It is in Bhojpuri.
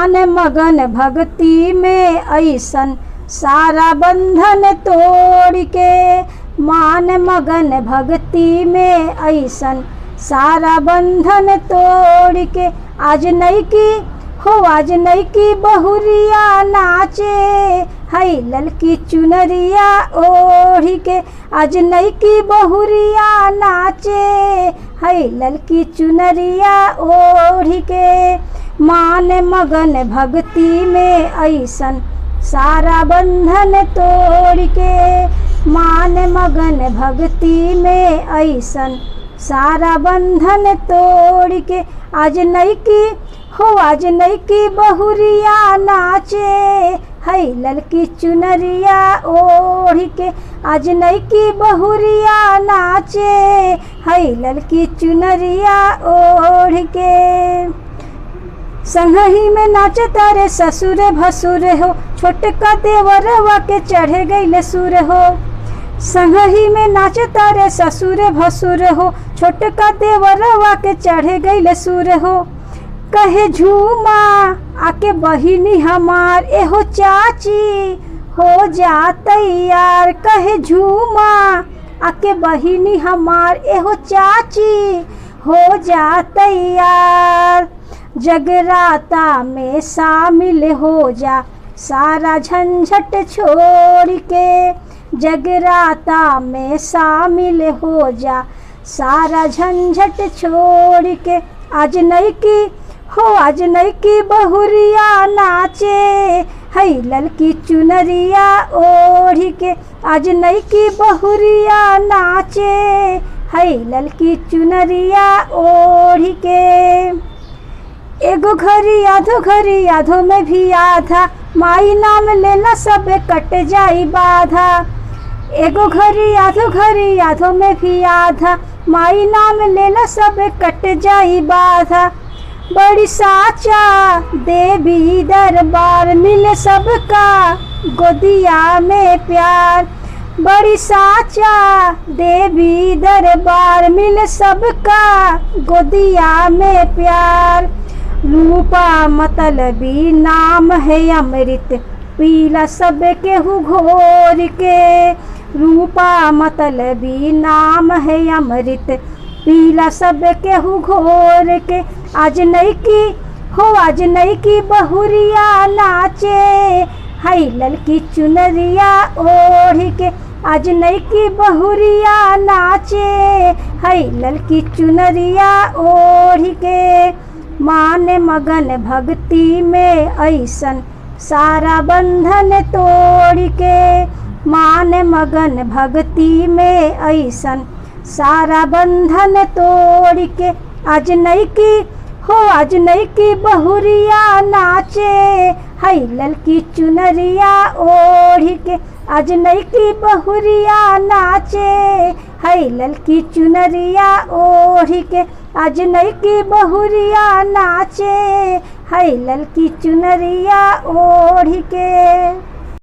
मान मगन भक्ति में ऐसन सारा बंधन तोड़ के, मान मगन भक्ति में ऐसन सारा बंधन तोड़ के। आज नहीं की हो आज नहीं की बहुरिया नाचे, हई ललकी चुनरिया ओढ़ के। आज नहीं की बहुरिया नाचे, हई ललकी चुनरिया ओढ़ के। मान मगन भक्ति में ऐसन सारा बंधन तोड़ के, मान मगन भक्ति में ऐसन सारा बंधन तोड़ के। आज नहीं की हो आज नहीं की बहुरिया नाचे, हई ललकी चुनरिया ओढ़ के। आज नहीं की बहुरिया नाचे, हई ललकी चुनरिया ओढ़ के। संगही में नाचे तारे ससुर भसुर हो, छोटका देवरवा के चढ़े गईले सुर हो। संगही में नाचे तारे ससुर भसुर हो, छोटका देवरवा के चढ़े गईले सुर हो। कहे झूमा आके बहिनी हमार, एहो चाची हो जा तैयार। कहे झूमा आके बहिनी हमार, एहो चाची हो जा तैयार। जगराता में शामिल हो जा सारा झंझट छोड़ के, जगराता में शामिल हो जा सारा झंझट छोड़ के। आज नहीं की हो आज नहीं की बहुरिया नाचे, हई ललकी चुनरिया ओढ़ के। आज नहीं की बहुरिया नाचे, हई ललकी चुनरिया ओढ़ के। एगो घरी आधो में भी आधा, माई नाम लेला सब कट जाई बाधा। एगो घरी आधो में भी आधा, माई नाम लेला सब कट जाई बाधा। बड़ी साचा देवी दरबार, मिले सबका गोदिया में प्यार। बड़ी साचा देवी दरबार, मिले सबका गोदिया में प्यार। रूपा मतलबी नाम है अमृत, पीला सब केहू घोर के। रूपा मतलबी नाम है अमृत, पीला सब केहू घोर के। आज नहीं की हो आज नहीं की बहुरिया नाचे, हई ललकी चुनरिया ओढ़ के। आज नहीं की बहुरिया नाचे, हई ललकी चुनरिया ओढ़ के। मान मगन भक्ति में ऐसन सारा बंधन तोड़ के, मान मगन भक्ति में ऐसन सारा बंधन तोड़ के। आज नहीं की हो आज नहीं की बहुरिया नाचे, हई ललकी चुनरिया ओढ़ के। आज नहीं की बहुरिया नाचे, हई ललकी चुनरिया ओढ़ के। आज नहीं की बहुरिया नाचे, हई ललकी चुनरिया ओढ़ के।